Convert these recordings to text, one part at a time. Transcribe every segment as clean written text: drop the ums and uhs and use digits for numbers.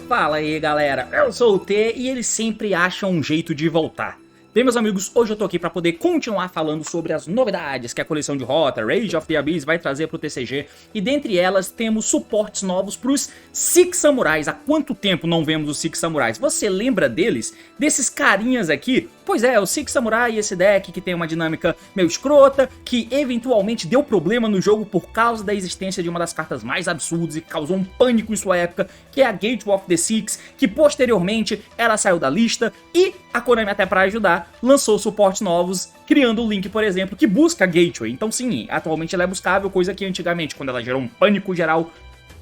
Fala aí galera, eu sou o T e eles sempre acham um jeito de voltar. Bem meus amigos, hoje eu tô aqui pra poder continuar falando sobre as novidades que a coleção de Rota, Rage of the Abyss vai trazer pro TCG. E dentre elas temos suportes novos pros Six Samurais. Há quanto tempo não vemos os Six Samurais? Você lembra deles? Desses carinhas aqui? Pois é, o Six Samurai, esse deck que tem uma dinâmica meio escrota, que eventualmente deu problema no jogo por causa da existência de uma das cartas mais absurdas e causou um pânico em sua época, que é a Gateway of the Six, que posteriormente ela saiu da lista e a Konami, até para ajudar, lançou suportes novos, criando o Link, por exemplo, que busca a Gateway. Então sim, atualmente ela é buscável, coisa que antigamente, quando ela gerou um pânico geral,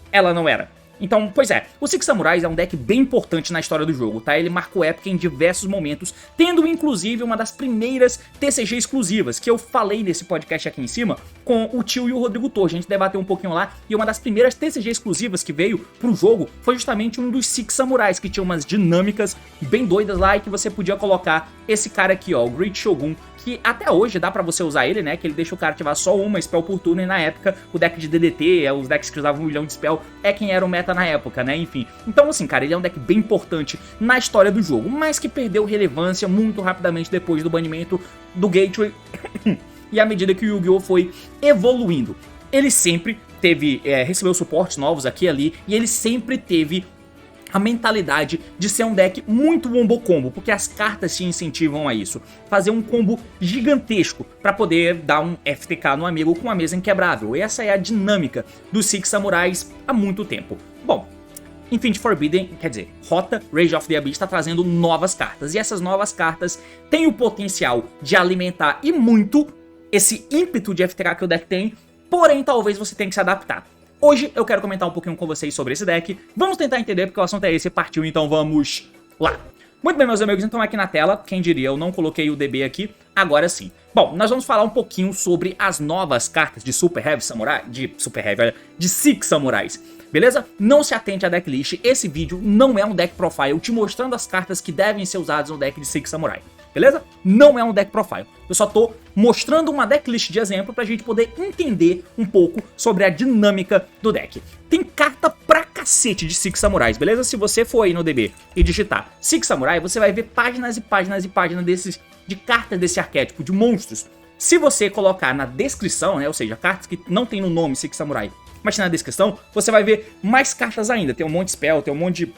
ela não era. Então, pois é, o Six Samurais é um deck bem importante na história do jogo, tá? Ele marcou época em diversos momentos, tendo inclusive uma das primeiras TCG exclusivas, que eu falei nesse podcast aqui em cima, com o Tio e o Rodrigo Torres. A gente debateu um pouquinho lá, e uma das primeiras TCG exclusivas que veio pro jogo foi justamente um dos Six Samurais, que tinha umas dinâmicas bem doidas lá, e que você podia colocar esse cara aqui, ó, o Great Shogun, que até hoje dá pra você usar ele, né, que ele deixa o cara ativar só uma spell por turno, e na época o deck de DDT, os decks que usavam 1 milhão de spell, é quem era o meta na época, né, enfim. Então assim, cara, ele é um deck bem importante na história do jogo, mas que perdeu relevância muito rapidamente depois do banimento do Gateway e à medida que o Yu-Gi-Oh! Foi evoluindo. Ele sempre teve, recebeu suportes novos aqui e ali, e ele sempre teve a mentalidade de ser um deck muito wombo combo, porque as cartas te incentivam a isso. Fazer um combo gigantesco para poder dar um FTK no amigo com uma mesa inquebrável. E essa é a dinâmica dos Six Samurais há muito tempo. Bom, Infinite Forbidden, quer dizer, Rota, Rage of the Abyss está trazendo novas cartas. E essas novas cartas têm o potencial de alimentar e muito esse ímpeto de FTK que o deck tem, porém talvez você tenha que se adaptar. Hoje eu quero comentar um pouquinho com vocês sobre esse deck, vamos tentar entender porque o assunto é esse, partiu, então vamos lá. Muito bem meus amigos, então aqui na tela, quem diria, eu não coloquei o DB aqui, agora sim. Bom, nós vamos falar um pouquinho sobre as novas cartas de Super Heavy Samurai, de Six Samurais, beleza? Não se atente à decklist, esse vídeo não é um deck profile te mostrando as cartas que devem ser usadas no deck de Six Samurai. Beleza? Não é um deck profile. Eu só tô mostrando uma decklist de exemplo pra gente poder entender um pouco sobre a dinâmica do deck. Tem carta pra cacete de Six Samurais, beleza? Se você for aí no DB e digitar Six Samurai, você vai ver páginas e páginas e páginas de cartas desse arquétipo, de monstros. Se você colocar na descrição, né, ou seja, cartas que não tem no nome Six Samurai, mas tem na descrição, você vai ver mais cartas ainda. Tem um monte de spell, tem um monte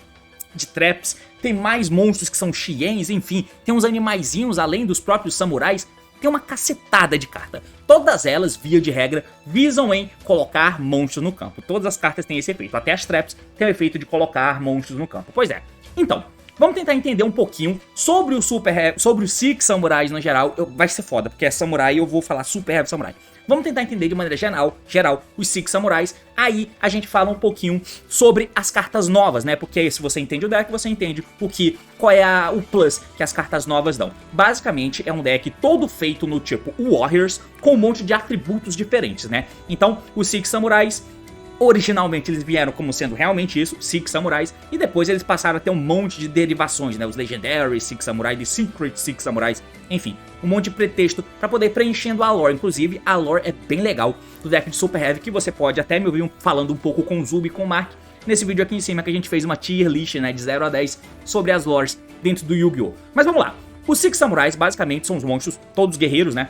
de traps, tem mais monstros que são Xiens, enfim, tem uns animaizinhos além dos próprios samurais, tem uma cacetada de carta. Todas elas, via de regra, visam em colocar monstros no campo. Todas as cartas têm esse efeito, até as traps têm o efeito de colocar monstros no campo. Pois é, então, vamos tentar entender um pouquinho sobre o Six Samurais no geral. Vai ser foda, porque é samurai e eu vou falar Super Heavy Samurai. Vamos tentar entender de maneira geral os Six Samurais, aí a gente fala um pouquinho sobre as cartas novas, né? Porque aí se você entende o deck, você entende qual é o plus que as cartas novas dão. Basicamente é um deck todo feito no tipo Warriors, com um monte de atributos diferentes, né? Então os Six Samurais, originalmente eles vieram como sendo realmente isso, Six Samurais, e depois eles passaram a ter um monte de derivações, né? Os Legendary Six Samurais, os Secret Six Samurais, enfim, um monte de pretexto pra poder preenchendo a lore. Inclusive, a lore é bem legal do deck de Super Heavy, que você pode até me ouvir falando um pouco com o Zub e com o Mark nesse vídeo aqui em cima, que a gente fez uma tier list, né, de 0 a 10 sobre as lores dentro do Yu-Gi-Oh! Mas vamos lá, os Six Samurais basicamente são os monstros, todos guerreiros, né?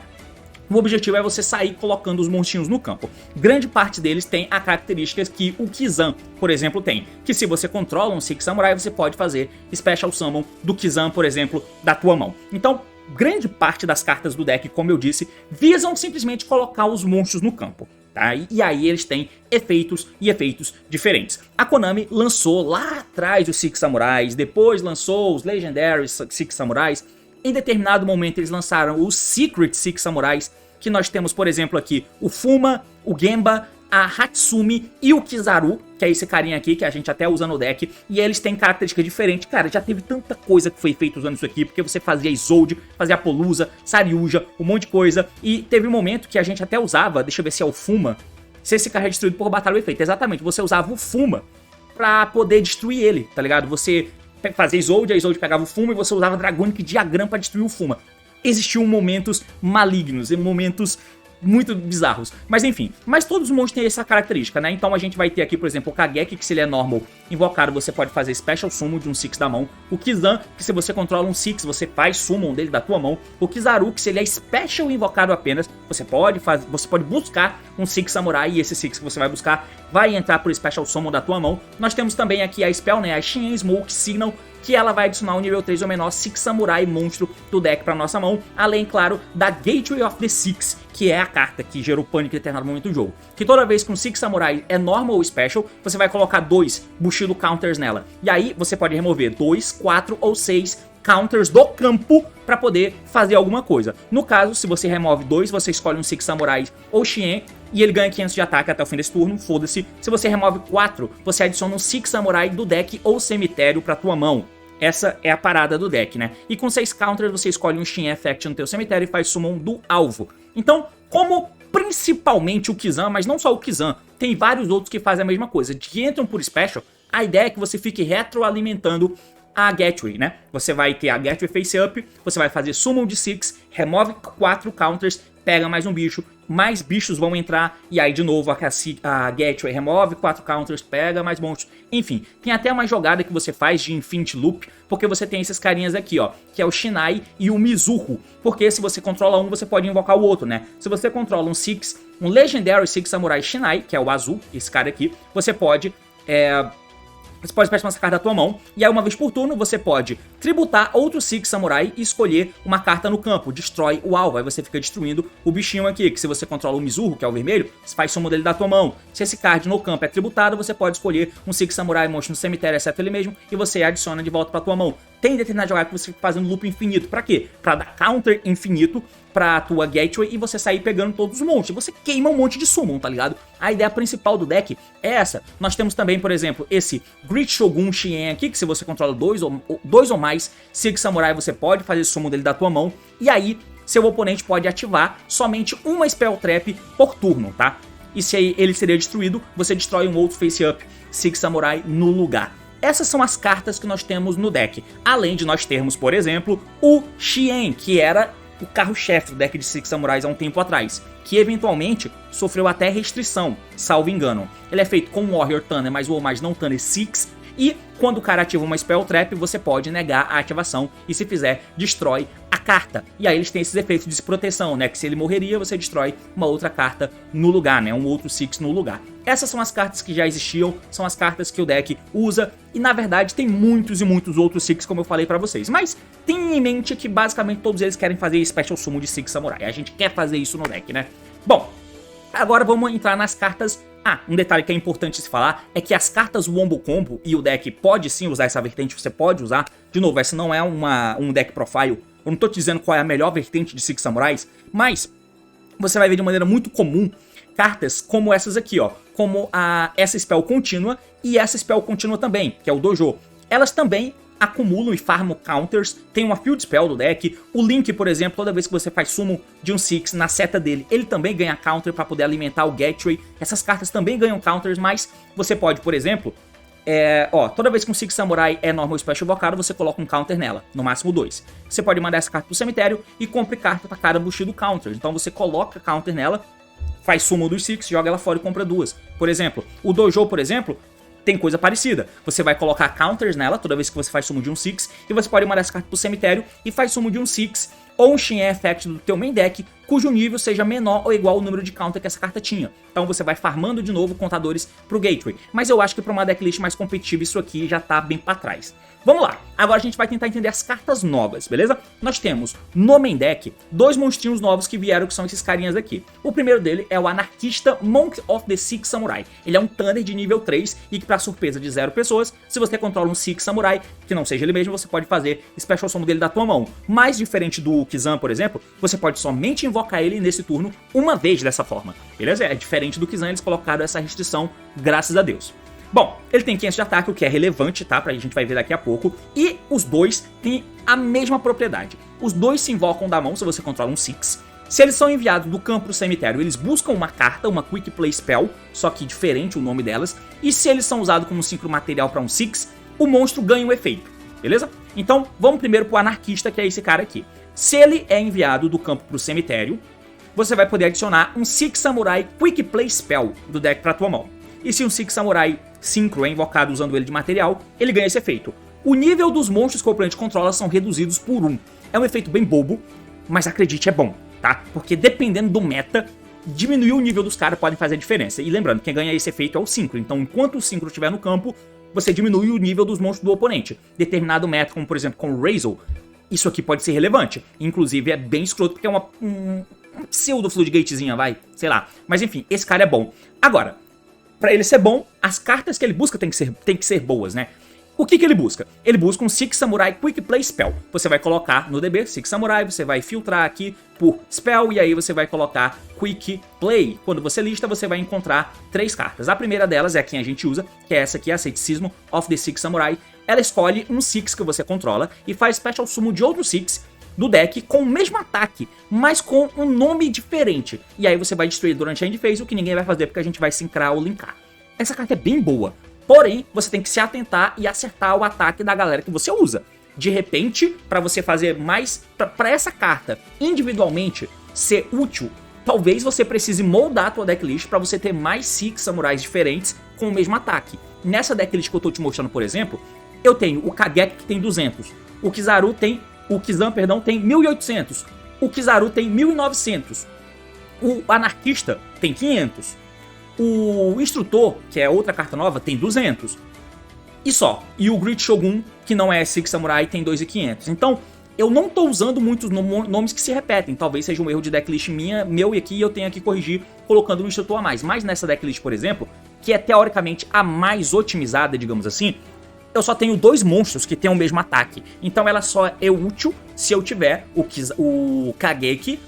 O objetivo é você sair colocando os monstrinhos no campo. Grande parte deles tem a característica que o Kizan, por exemplo, tem. Que se você controla um Six Samurai, você pode fazer Special Summon do Kizan, por exemplo, da tua mão. Então, grande parte das cartas do deck, como eu disse, visam simplesmente colocar os monstros no campo. Tá? E aí eles têm efeitos e efeitos diferentes. A Konami lançou lá atrás os Six Samurais, depois lançou os Legendary Six Samurais. Em determinado momento eles lançaram os Secret Six Samurais, que nós temos, por exemplo, aqui o Fuma, o Gemba, a Hatsumi e o Kizaru, que é esse carinha aqui que a gente até usa no deck, e eles têm características diferentes. Cara, já teve tanta coisa que foi feita usando isso aqui, porque você fazia Isolde, fazia Polusa, Saryuja, um monte de coisa, e teve um momento que a gente até usava, deixa eu ver se é o Fuma, se esse cara é destruído por batalha ou efeito, exatamente, você usava o Fuma pra poder destruir ele, tá ligado? Você fazer Isolde, a Isolde pegava o Fuma e você usava Dragonic Diagram pra destruir o Fuma. Existiam momentos malignos, momentos muito bizarros. Mas enfim, mas todos os monstros têm essa característica, né? Então a gente vai ter aqui, por exemplo, o Kageki, que se ele é normal invocado, você pode fazer Special Summon de um 6 da mão. O Kizan, que se você controla um 6, você faz Summon dele da tua mão. O Kizaru, que se ele é Special invocado apenas, você pode buscar um 6 Samurai, e esse 6 que você vai buscar vai entrar por Special Summon da tua mão. Nós temos também aqui a Spell, né? A Shin Smoke Signal, que ela vai adicionar um nível 3 ou menor 6 Samurai monstro do deck para nossa mão, além, claro, da Gateway of the Six, que é a carta que gerou pânico em determinado momento do jogo. Que toda vez que um 6 Samurai é normal ou special, você vai colocar 2 Bushido Counters nela. E aí você pode remover 2, 4 ou 6 counters do campo para poder fazer alguma coisa. No caso, se você remove 2, você escolhe um 6 Samurai ou Shien, e ele ganha 500 de ataque até o fim desse turno, foda-se. Se você remove 4, você adiciona um 6 Samurai do deck ou cemitério pra tua mão. Essa é a parada do deck, né? E com 6 counters, você escolhe um Shin Effect no teu cemitério e faz summon do alvo. Então, como principalmente o Kizan, mas não só o Kizan, tem vários outros que fazem a mesma coisa, que entram por Special, a ideia é que você fique retroalimentando a Gateway, né? Você vai ter a Gateway Face Up, você vai fazer Summon de 6, remove 4 counters, pega mais um bicho, mais bichos vão entrar, e aí de novo a Gateway remove 4 counters, pega mais monstros. Enfim, tem até uma jogada que você faz de Infinity Loop, porque você tem esses carinhas aqui, ó, que é o Shinai e o Mizuho, porque se você controla um, você pode invocar o outro, né? Se você controla um Legendary 6 Samurai Shinai, que é o azul, esse cara aqui, você pode prestar essa carta da tua mão, e aí uma vez por turno você pode tributar outro 6 Samurai e escolher uma carta no campo, destrói o alvo, aí você fica destruindo o bichinho aqui, que se você controla o Mizuho, que é o vermelho, você faz summon dele da tua mão. Se esse card no campo é tributado, você pode escolher um 6 Samurai monstro no cemitério, exceto ele mesmo, e você adiciona de volta pra tua mão. Tem determinada jogada que você fica fazendo loop infinito, pra quê? Pra dar counter infinito pra tua Gateway e você sair pegando todos os monstros. Você queima um monte de summon, tá ligado? A ideia principal do deck é essa. Nós temos também, por exemplo, esse Great Shogun Shien aqui, que se você controla dois ou mais 6 Samurai, você pode fazer summon dele da tua mão. E aí, seu oponente pode ativar somente uma Spell Trap por turno, tá? E se ele seria destruído, você destrói um outro Face Up 6 Samurai no lugar. Essas são as cartas que nós temos no deck. Além de nós termos, por exemplo, o Shien, que era o carro-chefe do deck de 6 Samurais há um tempo atrás, que eventualmente sofreu até restrição, salvo engano. Ele é feito com Warrior Thunder, mas o Homage não Thunder 6, e quando o cara ativa uma Spell Trap, você pode negar a ativação, e se fizer, destrói a carta. E aí eles têm esses efeitos de proteção, né, que se ele morreria, você destrói uma outra carta no lugar, né, um outro 6 no lugar. Essas são as cartas que já existiam, são as cartas que o deck usa, e na verdade tem muitos e muitos outros 6, como eu falei pra vocês. Mas tenha em mente que basicamente todos eles querem fazer Special Summon de 6 Samurai, a gente quer fazer isso no deck, né. Bom, agora vamos entrar nas cartas. Um detalhe que é importante se falar é que as cartas Wombo Combo, e o deck pode sim usar essa vertente, você pode usar. De novo, essa não é um deck profile, eu não tô te dizendo qual é a melhor vertente de 6 Samurais, mas você vai ver de maneira muito comum cartas como essas aqui, ó, como essa Spell Contínua e essa Spell Contínua também, que é o Dojo. Elas também acumulam e farmam counters, tem uma Field Spell do deck, o Link, por exemplo, toda vez que você faz summon de um 6 na seta dele, ele também ganha counter para poder alimentar o Gateway. Essas cartas também ganham counters, mas você pode, por exemplo, toda vez que um 6 Samurai é normal special invocado, você coloca um counter nela, no máximo 2. Você pode mandar essa carta pro cemitério e compre carta pra cada Bushido counter, então você coloca counter nela, faz summon dos 6, joga ela fora e compra 2. Por exemplo, o Dojo, por exemplo, tem coisa parecida. Você vai colocar counters nela toda vez que você faz summon de um 6, e você pode mandar essa carta pro cemitério e faz summon de um 6 ou um Shin Effect do teu main deck, cujo nível seja menor ou igual ao número de counter que essa carta tinha. Então você vai farmando de novo contadores pro Gateway. Mas eu acho que pra uma decklist mais competitiva isso aqui já tá bem pra trás. Vamos lá, agora a gente vai tentar entender as cartas novas, beleza? Nós temos no main deck 2 monstrinhos novos que vieram, que são esses carinhas aqui. O primeiro dele é o Anarquista Monk of the 6 Samurai. Ele é um Thunder de nível 3 e que, pra surpresa de 0 pessoas, se você controla um 6 Samurai, que não seja ele mesmo, você pode fazer Special Summon dele da tua mão. Mais diferente do Kizan, por exemplo, você pode somente invocar ele nesse turno uma vez dessa forma, beleza? É diferente do Kizan, eles colocaram essa restrição, graças a Deus. Bom, ele tem 500 de ataque, o que é relevante, tá? A gente vai ver daqui a pouco. E os dois têm a mesma propriedade. Os dois se invocam da mão se você controla um 6. Se eles são enviados do campo pro cemitério, eles buscam uma carta, uma Quick Play Spell, só que diferente o nome delas. E se eles são usados como synchro material para um 6, o monstro ganha um efeito. beleza? Então, vamos primeiro pro Anarquista, que é esse cara aqui. Se ele é enviado do campo pro cemitério, você vai poder adicionar um Six Samurai Quick Play Spell do deck pra tua mão. E se um Six Samurai Synchro é invocado usando ele de material, ele ganha esse efeito. O nível dos monstros que o oponente controla são reduzidos por 1. É um efeito bem bobo, mas acredite, é bom, tá? Porque dependendo do meta, diminuir o nível dos caras pode fazer a diferença. E lembrando, quem ganha esse efeito é o Synchro. Então, enquanto o Synchro estiver no campo, você diminui o nível dos monstros do oponente. Determinado meta, como por exemplo com o Razor, isso aqui pode ser relevante. Inclusive, é bem escroto, porque é uma pseudo floodgatezinha, vai, sei lá. Mas enfim, esse cara é bom. Agora, pra ele ser bom, as cartas que ele busca tem que ser boas, né? O que ele busca? Ele busca um Six Samurai Quick Play Spell. Você vai colocar no DB Six Samurai, você vai filtrar aqui por Spell e aí você vai colocar Quick Play. Quando você lista, você vai encontrar 3 cartas. A primeira delas é a que a gente usa, que é essa aqui, a Ceticismo of the Six Samurai. Ela escolhe um Six que você controla e faz Special Summon de outro Six do deck com o mesmo ataque, mas com um nome diferente. E aí você vai destruir durante a end phase, o que ninguém vai fazer porque a gente vai sincrar ou linkar. Essa carta é bem boa. Porém, você tem que se atentar e acertar o ataque da galera que você usa. De repente, para você fazer mais... Para essa carta individualmente ser útil, talvez você precise moldar a tua decklist para você ter mais Six Samurais diferentes com o mesmo ataque. Nessa decklist que eu tô te mostrando, por exemplo, eu tenho o Kageki que tem 200, o Kizaru tem... O Kizan, perdão, tem 1800, o Kizaru tem 1900, o Anarquista tem 500, o Instrutor, que é outra carta nova, tem 200. E só. E o Great Shogun, que não é Six Samurai, tem 2.500. Então, eu não tô usando muitos nomes que se repetem. Talvez seja um erro de decklist meu e aqui eu tenha que corrigir colocando um Instrutor a mais. Mas nessa decklist, por exemplo, que é teoricamente a mais otimizada, digamos assim, eu só tenho 2 monstros que tem o mesmo ataque. Então ela só é útil se eu tiver o Kageki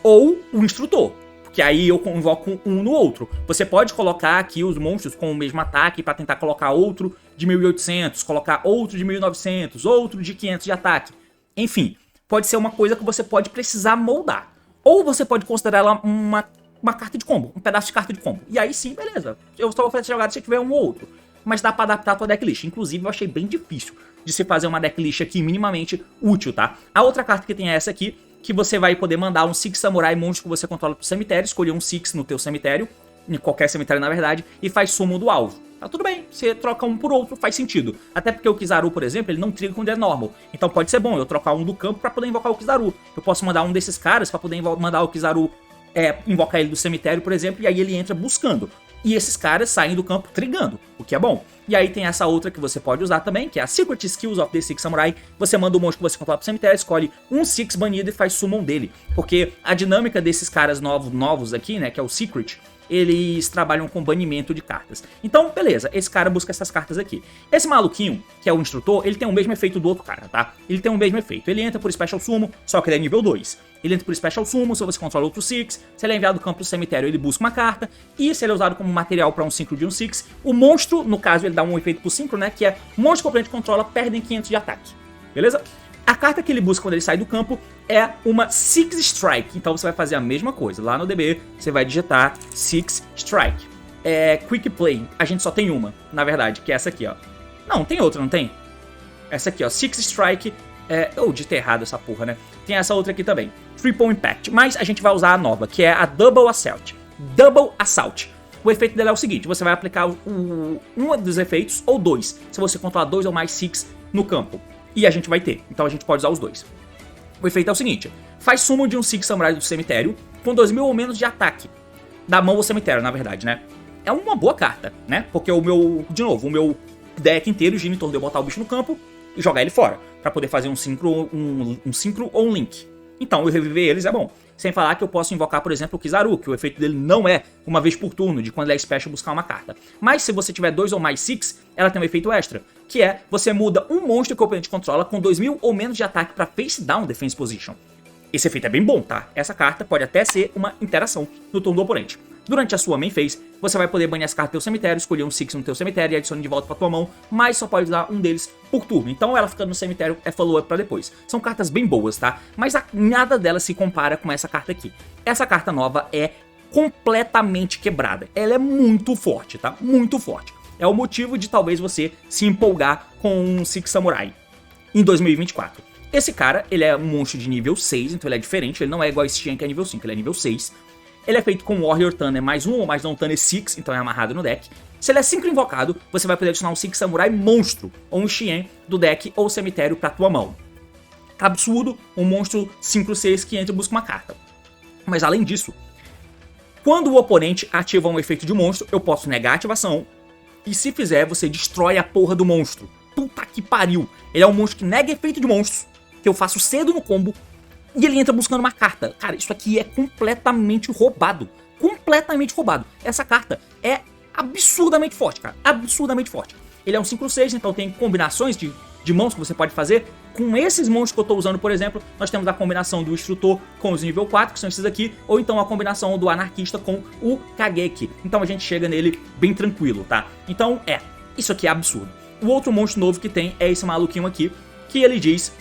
ou o Instrutor. Que aí eu invoco um no outro. Você pode colocar aqui os monstros com o mesmo ataque para tentar colocar outro de 1800, colocar outro de 1900, outro de 500 de ataque. Enfim, pode ser uma coisa que você pode precisar moldar. Ou você pode considerar ela uma carta de combo, um pedaço de carta de combo. E aí sim, beleza. Eu só vou fazer jogada se tiver um ou outro. Mas dá pra adaptar a tua decklist. Inclusive, eu achei bem difícil de se fazer uma decklist aqui minimamente útil, tá? A outra carta que tem é essa aqui, que você vai poder mandar um Six Samurai monstro que você controla pro cemitério, escolher um Six no teu cemitério, em qualquer cemitério na verdade, e faz summon do alvo. Tá tudo bem, você troca um por outro, faz sentido. Até porque o Kizaru, por exemplo, ele não triga quando é normal. Então pode ser bom eu trocar um do campo pra poder invocar o Kizaru. Eu posso mandar um desses caras pra poder mandar o Kizaru invocar ele do cemitério, por exemplo, e aí ele entra buscando. E esses caras saem do campo trigando, o que é bom. E aí tem essa outra que você pode usar também, que é a Secret Skills of the Six Samurai. Você manda o monstro que você controla pro cemitério, escolhe um Six banido e faz summon dele. Porque a dinâmica desses caras novos aqui, né, que é o Secret, eles trabalham com banimento de cartas. Então, beleza, esse cara busca essas cartas aqui. Esse maluquinho, que é o Instrutor, ele tem o mesmo efeito do outro cara, tá? Ele tem o mesmo efeito. Ele entra por Special Summon, só que ele é nível 2. Ele entra por Special Summon, se você controla outro Six. Se ele é enviado do campo do cemitério, ele busca uma carta. E se ele é usado como material para um Synchro de um Six, o monstro, no caso, ele dá um efeito pro Synchro, né? Que é monstro que o oponente controla, perdem 500 de ataque. Beleza? A carta que ele busca quando ele sai do campo é uma Six Strike. Então você vai fazer a mesma coisa. Lá no DB, você vai digitar Six Strike. Quick Play, a gente só tem uma, na verdade, que é essa aqui, ó. Não, tem outra, não tem? Essa aqui, ó, Six Strike. Eu digitei errado essa porra, né? Tem essa outra aqui também, Triple Impact. Mas a gente vai usar a nova, que é a Double Assault. Double Assault. O efeito dela é o seguinte, você vai aplicar um dos efeitos, ou 2, se você controlar 2 ou mais Six no campo. E a gente vai ter, então a gente pode usar os 2. O efeito é o seguinte, faz summon de um Six Samurai do cemitério com 2000 ou menos de ataque. Da mão ao cemitério, na verdade, né? É uma boa carta, né? Porque o meu deck inteiro gira em torno de eu botar o bicho no campo e jogar ele fora, pra poder fazer um Synchro ou um Link. Então, eu reviver eles é bom. Sem falar que eu posso invocar, por exemplo, o Kizaru, que o efeito dele não é uma vez por turno, de quando ele é special buscar uma carta. Mas se você tiver 2 ou mais Six, ela tem um efeito extra, que é você muda um monstro que o oponente controla com 2000 ou menos de ataque para face down defense position. Esse efeito é bem bom, tá? Essa carta pode até ser uma interação no turno do oponente. Durante a sua main phase, você vai poder banir as cartas do teu cemitério, escolher um Six no teu cemitério e adicione de volta pra tua mão, mas só pode usar um deles por turno. Então ela ficando no cemitério é follow-up pra depois. São cartas bem boas, tá? Mas nada delas se compara com essa carta aqui. Essa carta nova é completamente quebrada. Ela é muito forte, tá? Muito forte. É o motivo de talvez você se empolgar com um Six Samurai. em 2024. Esse cara, ele é um monstro de nível 6, então ele é diferente, ele não é igual a esse Xian que é nível 5, ele é nível 6. Ele é feito com Warrior Thunder mais 1 ou mais não Thunder 6, então é amarrado no deck. Se ele é 5 invocado, você vai poder adicionar um 5 Samurai monstro, ou um Xian do deck ou cemitério pra tua mão. Absurdo, um monstro 5/6 que entra e busca uma carta. Mas além disso, quando o oponente ativa um efeito de monstro, eu posso negar a ativação, e se fizer, você destrói a porra do monstro. Puta que pariu. Ele é um monstro que nega efeito de monstros, que eu faço cedo no combo, e ele entra buscando uma carta. Cara, isso aqui é completamente roubado. Completamente roubado. Essa carta é absurdamente forte, cara. Absurdamente forte. Ele é um 5/6, então tem combinações de mãos que você pode fazer. Com esses monstros que eu tô usando, por exemplo, nós temos a combinação do Instrutor com os nível 4, que são esses aqui, ou então a combinação do Anarquista com o Kageki. Então a gente chega nele bem tranquilo, tá? Então, isso aqui é absurdo. O outro monstro novo que tem é esse maluquinho aqui, que ele diz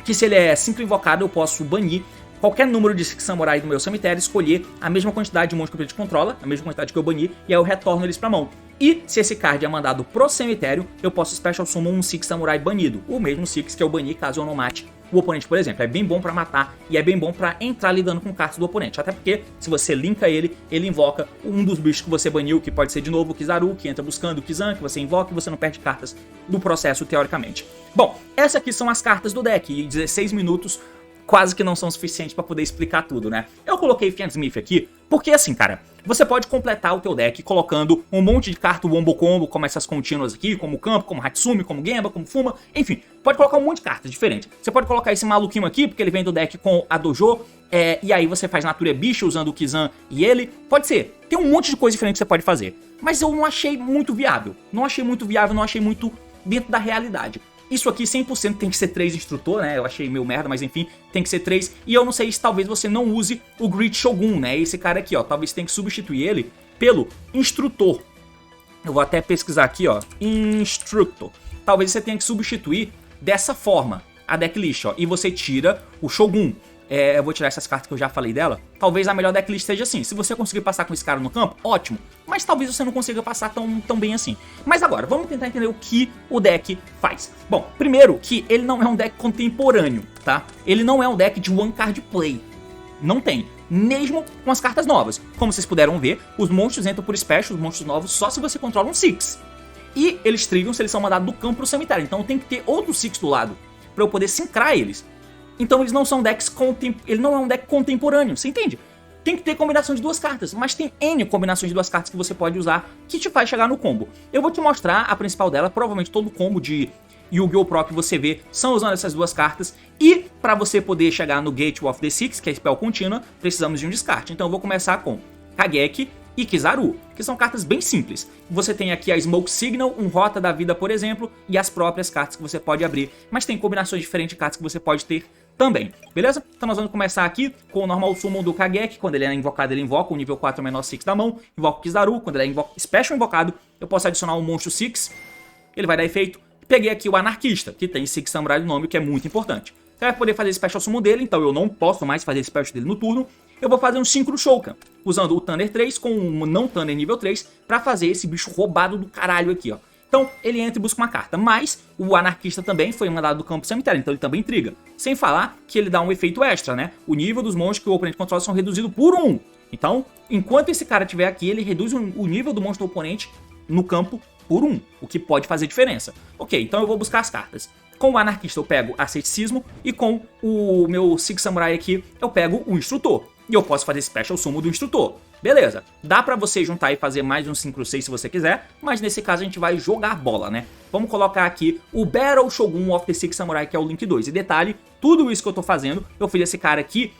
que se ele é 5 invocado, eu posso banir qualquer número de Samurai do meu cemitério, escolher a mesma quantidade de monstros que ele controla, a mesma quantidade que eu banir, e aí eu retorno eles pra mão. E se esse card é mandado pro cemitério, eu posso Special Summon um 6 Samurai banido, o mesmo 6 que eu bani caso eu não mate o oponente, por exemplo. É bem bom pra matar e é bem bom pra entrar lidando com cartas do oponente. Até porque, se você linka ele, ele invoca um dos bichos que você baniu, que pode ser de novo o Kizaru, que entra buscando o Kizan, que você invoca e você não perde cartas do processo, teoricamente. Bom, essas aqui são as cartas do deck, e 16 minutos quase que não são suficientes pra poder explicar tudo, né? Eu coloquei Fiendsmith aqui, porque assim, cara, você pode completar o teu deck colocando um monte de carta Wombo Combo, como essas contínuas aqui, como Campo, como Hatsumi, como Gemba, como Fuma, enfim, pode colocar um monte de cartas diferentes. Você pode colocar esse maluquinho aqui, porque ele vem do deck com a Dojo, e aí você faz Natura Bicho usando o Kizan e ele, pode ser. Tem um monte de coisa diferente que você pode fazer, mas eu não achei muito viável, não achei muito dentro da realidade. Isso aqui 100% tem que ser 3 instrutor, né? Eu achei meio merda, mas enfim, tem que ser 3. E eu não sei se talvez você não use o Great Shogun, né? Esse cara aqui, ó, talvez tenha que substituir ele pelo instrutor. Eu vou até pesquisar aqui, ó, Instructor. Talvez você tenha que substituir dessa forma a decklist, ó, e você tira o Shogun. Eu vou tirar essas cartas que eu já falei dela. Talvez a melhor decklist seja assim. Se você conseguir passar com esse cara no campo, ótimo. Mas talvez você não consiga passar tão bem assim. Mas agora, vamos tentar entender o que o deck faz. Bom, primeiro que ele não é um deck contemporâneo, tá? Ele não é um deck de one card play. Não tem. Mesmo com as cartas novas. Como vocês puderam ver, os monstros entram por special, os monstros novos, só se você controla um 6. E eles trigam se eles são mandados do campo pro cemitério. Então tem que ter outro 6 do lado, pra eu poder sincrar eles. Então eles não são decks ele não é um deck contemporâneo, você entende? Tem que ter combinação de 2 cartas, mas tem N combinações de 2 cartas que você pode usar que te faz chegar no combo. Eu vou te mostrar a principal dela, provavelmente todo combo de Yu-Gi-Oh! Pro que você vê são usando essas 2 cartas. E para você poder chegar no Gate of the Six, que é spell contínua, precisamos de um descarte. Então eu vou começar com Kageki e Kizaru, que são cartas bem simples. Você tem aqui a Smoke Signal, um Rota da Vida, por exemplo, e as próprias cartas que você pode abrir. Mas tem combinações diferentes de cartas que você pode ter também, beleza? Então nós vamos começar aqui com o normal summon do Kageki. Quando ele é invocado, ele invoca o nível 4 menor 6 da mão. Invoca o Kizaru. Quando ele é special invocado, eu posso adicionar um monstro 6. Ele vai dar efeito. Peguei aqui o Anarquista, que tem 6 Samurai no nome, que é muito importante. Você vai poder fazer special summon dele, então eu não posso mais fazer special dele no turno. Eu vou fazer um Synchro Shoukan, usando o Thunder 3 com um não Thunder nível 3, pra fazer esse bicho roubado do caralho aqui, ó. Então, ele entra e busca uma carta, mas o Anarquista também foi mandado do campo cemitério, então ele também intriga. Sem falar que ele dá um efeito extra, né? O nível dos monstros que o oponente controla são reduzidos por 1. Então, enquanto esse cara estiver aqui, ele reduz o nível do monstro do oponente no campo por 1, o que pode fazer diferença. Ok, então eu vou buscar as cartas. Com o Anarquista eu pego Asceticismo e com o meu 6 Samurai aqui eu pego o Instrutor. E eu posso fazer Special Summon do Instrutor. Beleza, dá pra você juntar e fazer mais um 5/6 se você quiser, mas nesse caso a gente vai jogar bola, né? Vamos colocar aqui o Battle Shogun of the Six Samurai, que é o Link 2. E detalhe, tudo isso que eu tô fazendo, eu fiz esse cara aqui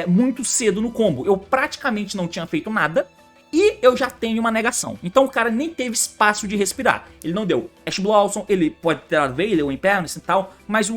muito cedo no combo. Eu praticamente não tinha feito nada e eu já tenho uma negação. Então o cara nem teve espaço de respirar. Ele não deu Ash Blossom, ele pode ter dado Veil, o Inferno e tal, mas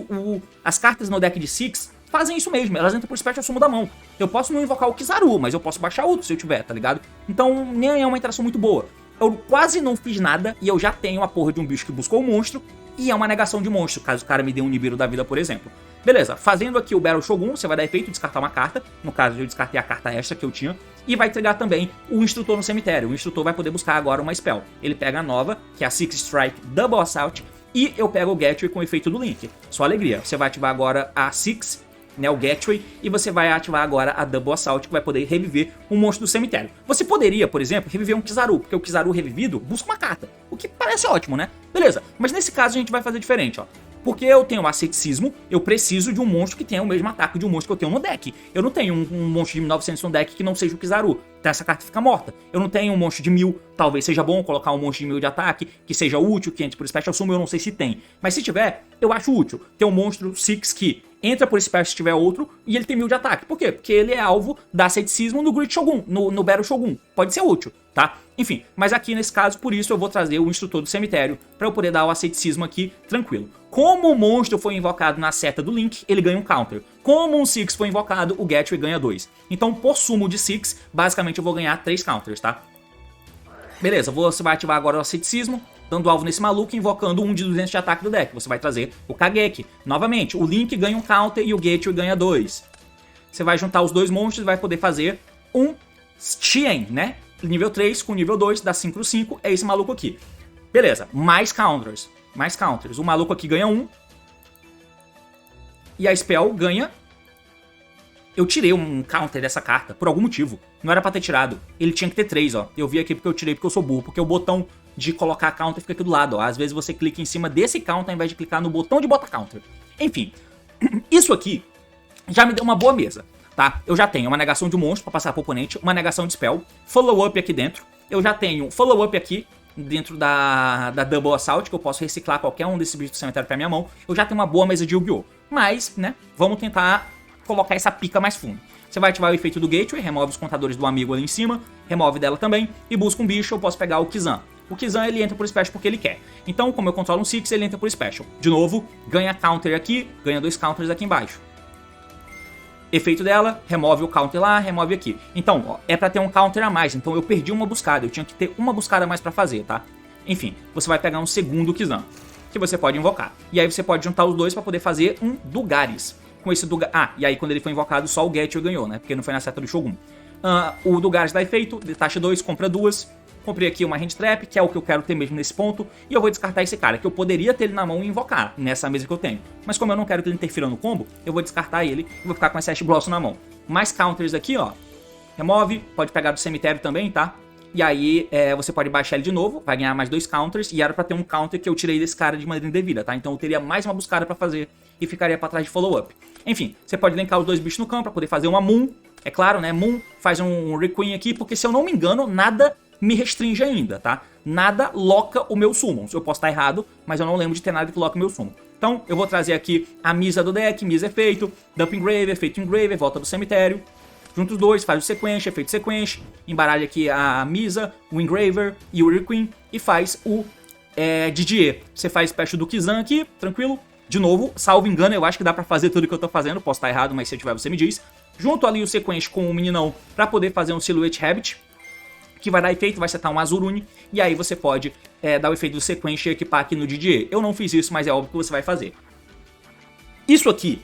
as cartas no deck de Six fazem isso mesmo, elas entram por Special Summon da mão. Eu posso não invocar o Kizaru, mas eu posso baixar outro se eu tiver, tá ligado? Então nem é uma interação muito boa. Eu quase não fiz nada e eu já tenho a porra de um bicho que buscou um monstro e é uma negação de monstro, caso o cara me dê um Nibiru da vida, por exemplo. Beleza, fazendo aqui o Battle Shogun, você vai dar efeito descartar uma carta. No caso, eu descartei a carta extra que eu tinha. E vai entregar também o Instrutor no cemitério. O Instrutor vai poder buscar agora uma spell. Ele pega a nova, que é a Six Strike Double Assault. e eu pego o Gateway com o efeito do Link. Só alegria. Você vai ativar agora a Six, né, o Gateway, e você vai ativar agora a Double Assault, que vai poder reviver um monstro do cemitério. Você poderia, por exemplo, reviver um Kizaru, porque o Kizaru revivido busca uma carta, o que parece ótimo, né? Beleza, mas nesse caso a gente vai fazer diferente, ó. Porque eu tenho asceticismo, eu preciso de um monstro que tenha o mesmo ataque de um monstro que eu tenho no deck. Eu não tenho um monstro de 1900 no deck que não seja o Kizaru, então essa carta fica morta. Eu não tenho um monstro de 1000, talvez seja bom colocar um monstro de 1000 de ataque, que seja útil, que entre por Special Summon, eu não sei se tem. Mas se tiver, eu acho útil ter um monstro 6 que entra por Special se tiver outro, e ele tem 1000 de ataque. Por quê? Porque ele é alvo da asceticismo no Great Shogun, no Battle Shogun. Pode ser útil, tá? Enfim, mas aqui nesse caso, por isso eu vou trazer o Instrutor do Cemitério, pra eu poder dar o asceticismo aqui tranquilo. Como o monstro foi invocado na seta do Link, ele ganha um counter. Como um 6 foi invocado, o Gateway ganha 2. Então, por sumo de 6, basicamente eu vou ganhar 3 counters, tá? Beleza, você vai ativar agora o asceticismo, dando alvo nesse maluco, invocando um de 200 de ataque do deck. Você vai trazer o Kageki. Novamente, o Link ganha um counter e o Gateway ganha 2. Você vai juntar os dois monstros e vai poder fazer um Chien, né? Nível 3 com nível 2, dá 5/5, é esse maluco aqui. Beleza, mais counters. Mais counters. O maluco aqui ganha 1. E a Spell ganha... Eu tirei um counter dessa carta, por algum motivo. Não era pra ter tirado. Ele tinha que ter 3, ó. Eu vi aqui porque eu tirei, porque eu sou burro. Porque o botão de colocar counter fica aqui do lado, ó. Às vezes você clica em cima desse counter ao invés de clicar no botão de botar counter. Enfim, isso aqui já me deu uma boa mesa, tá? Eu já tenho uma negação de monstro pra passar pro oponente, uma negação de spell, follow-up aqui dentro. Eu já tenho follow-up aqui dentro da Double Assault, que eu posso reciclar qualquer um desses bichos do cemitério pra minha mão. Eu já tenho uma boa mesa de Yu-Gi-Oh! Mas, né, vamos tentar colocar essa pica mais fundo. Você vai ativar o efeito do Gateway, remove os contadores do amigo ali em cima, remove dela também, e busca um bicho, eu posso pegar o Kizan. O Kizan, ele entra por Special porque ele quer. Então, como eu controlo um 6, ele entra por Special. De novo, ganha counter aqui, ganha 2 counters aqui embaixo. Efeito dela, remove o counter lá, remove aqui. Então, ó, é pra ter um counter a mais, então eu perdi uma buscada, eu tinha que ter uma buscada a mais pra fazer, tá? Enfim, você vai pegar um segundo Kizan, que você pode invocar. E aí você pode juntar os dois pra poder fazer um Dugares. Com esse Dugares... Ah, e aí quando ele foi invocado, só o Gateway ganhou, né? Porque não foi na seta do Shogun. O Dugares dá efeito, detacha 2, compra 2. Comprei aqui uma Hand Trap, que é o que eu quero ter mesmo nesse ponto. E eu vou descartar esse cara, que eu poderia ter ele na mão e invocar, nessa mesa que eu tenho. Mas como eu não quero que ele interfira no combo, eu vou descartar ele e vou ficar com esse Ash Blossom na mão. Mais counters aqui, ó. Remove, pode pegar do cemitério também, tá? E aí você pode baixar ele de novo, vai ganhar mais 2 counters. E era pra ter um counter que eu tirei desse cara de maneira indevida, tá? Então eu teria mais uma buscada pra fazer e ficaria pra trás de follow-up. Enfim, você pode linkar os dois bichos no campo pra poder fazer uma Moon. É claro, né? Moon faz um Requiem aqui, porque se eu não me engano, nada me restringe ainda, tá? Nada loca o meu summon. Eu posso estar errado, mas eu não lembro de ter nada que loca o meu summon. Então, eu vou trazer aqui a Misa do deck, Misa efeito, Dump Engraver, efeito Engraver, volta do cemitério. Junta os dois, faz o sequência, efeito sequência, embaralha aqui a Misa, o Engraver e o Requiem e faz o Didier. Você faz special do Kizan aqui, tranquilo. De novo, salvo engano, eu acho que dá pra fazer tudo que eu tô fazendo, posso estar errado, mas se eu tiver você me diz. Junto ali o sequência com o meninão pra poder fazer um Silhouette Habit, que vai dar efeito, vai setar um Azurune, e aí você pode dar o efeito do sequência e equipar aqui no Didier. Eu não fiz isso, mas é óbvio que você vai fazer. Isso aqui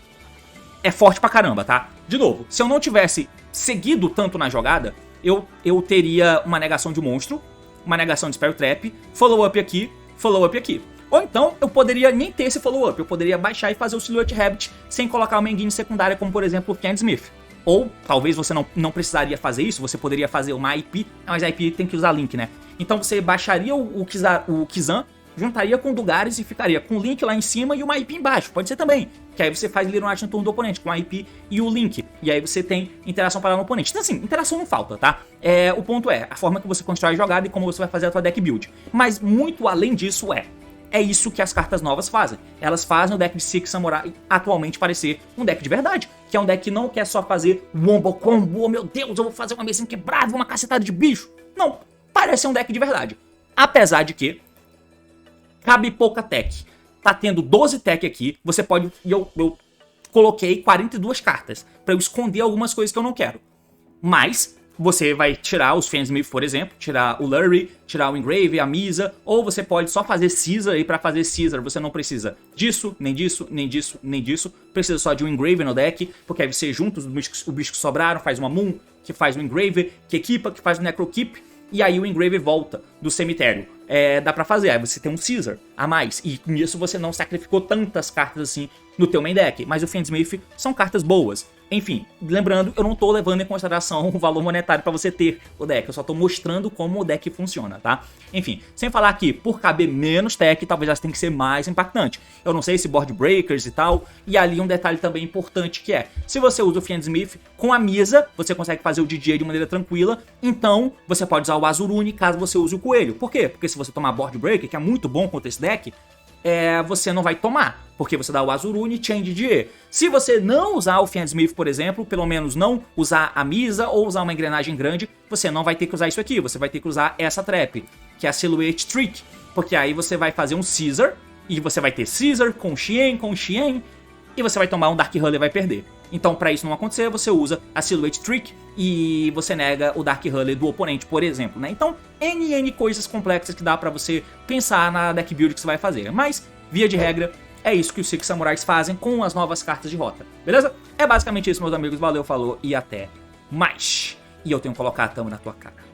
é forte pra caramba, tá? De novo, se eu não tivesse seguido tanto na jogada, eu teria uma negação de monstro, uma negação de Spell Trap, follow-up aqui, follow-up aqui. Ou então, eu poderia nem ter esse follow-up, eu poderia baixar e fazer o Silhouette Habit sem colocar uma engine secundária, como por exemplo o Ken Smith. Ou, talvez você não precisaria fazer isso, você poderia fazer uma IP, mas a IP tem que usar Link, né? Então você baixaria o Kizan, juntaria com o Dugares e ficaria com o Link lá em cima e uma IP embaixo, pode ser também. Que aí você faz Little Knight no turno do oponente, com a IP e o Link. E aí você tem interação para o oponente. Então assim, interação não falta, tá? O ponto é a forma que você constrói a jogada e como você vai fazer a sua deck build. Mas muito além disso é isso que as cartas novas fazem. Elas fazem o deck de Six Samurai atualmente parecer um deck de verdade. Que é um deck que não quer só fazer wombo combo, oh meu Deus, eu vou fazer uma mesa inquebrável, uma cacetada de bicho. Não, parece um deck de verdade. Apesar de que cabe pouca tech. Tá tendo 12 tech aqui, você pode... Eu coloquei 42 cartas pra eu esconder algumas coisas que eu não quero. Mas você vai tirar os Fansmith, por exemplo, tirar o Lurie, tirar o Engrave, a Misa, ou você pode só fazer Caesar, e pra fazer Caesar você não precisa disso, nem disso, nem disso, nem disso, precisa só de um Engrave no deck, porque aí você junta os bichos que sobraram, faz uma Moon, que faz um Engrave, que equipa, que faz um Necrokeep, e aí o Engrave volta do cemitério. Dá pra fazer, aí você tem um Caesar, a mais. E nisso você não sacrificou tantas cartas assim no teu main deck. Mas o Fiendsmith são cartas boas. Enfim, lembrando, eu não tô levando em consideração o valor monetário pra você ter o deck. Eu só tô mostrando como o deck funciona, tá? Enfim, sem falar que por caber menos tech, talvez elas tenham que ser mais impactante. Eu não sei se board breakers e tal. E ali um detalhe também importante que é, se você usa o Fiendsmith com a Misa, você consegue fazer o DJ de maneira tranquila. Então, você pode usar o Azurune caso você use o Coelho. Por quê? Porque se você tomar board breaker, que é muito bom contra esse deck, você não vai tomar, porque você dá o Azurune e Change de E. Se você não usar o Fiendsmith, por exemplo, pelo menos não usar a Misa ou usar uma engrenagem grande, você não vai ter que usar isso aqui, você vai ter que usar essa trap, que é a Silhouette Trick, porque aí você vai fazer um Caesar, e você vai ter Caesar com Xien, e você vai tomar um Dark Hullet e vai perder. Então, pra isso não acontecer, você usa a Silhouette Trick e você nega o Dark Hullet do oponente, por exemplo, né? Então, N coisas complexas que dá pra você pensar na deck build que você vai fazer. Mas, via de regra, é isso que os Six Samurais fazem com as novas cartas de rota, beleza? É basicamente isso, meus amigos. Valeu, falou e até mais. E eu tenho que colocar a thumb na tua cara.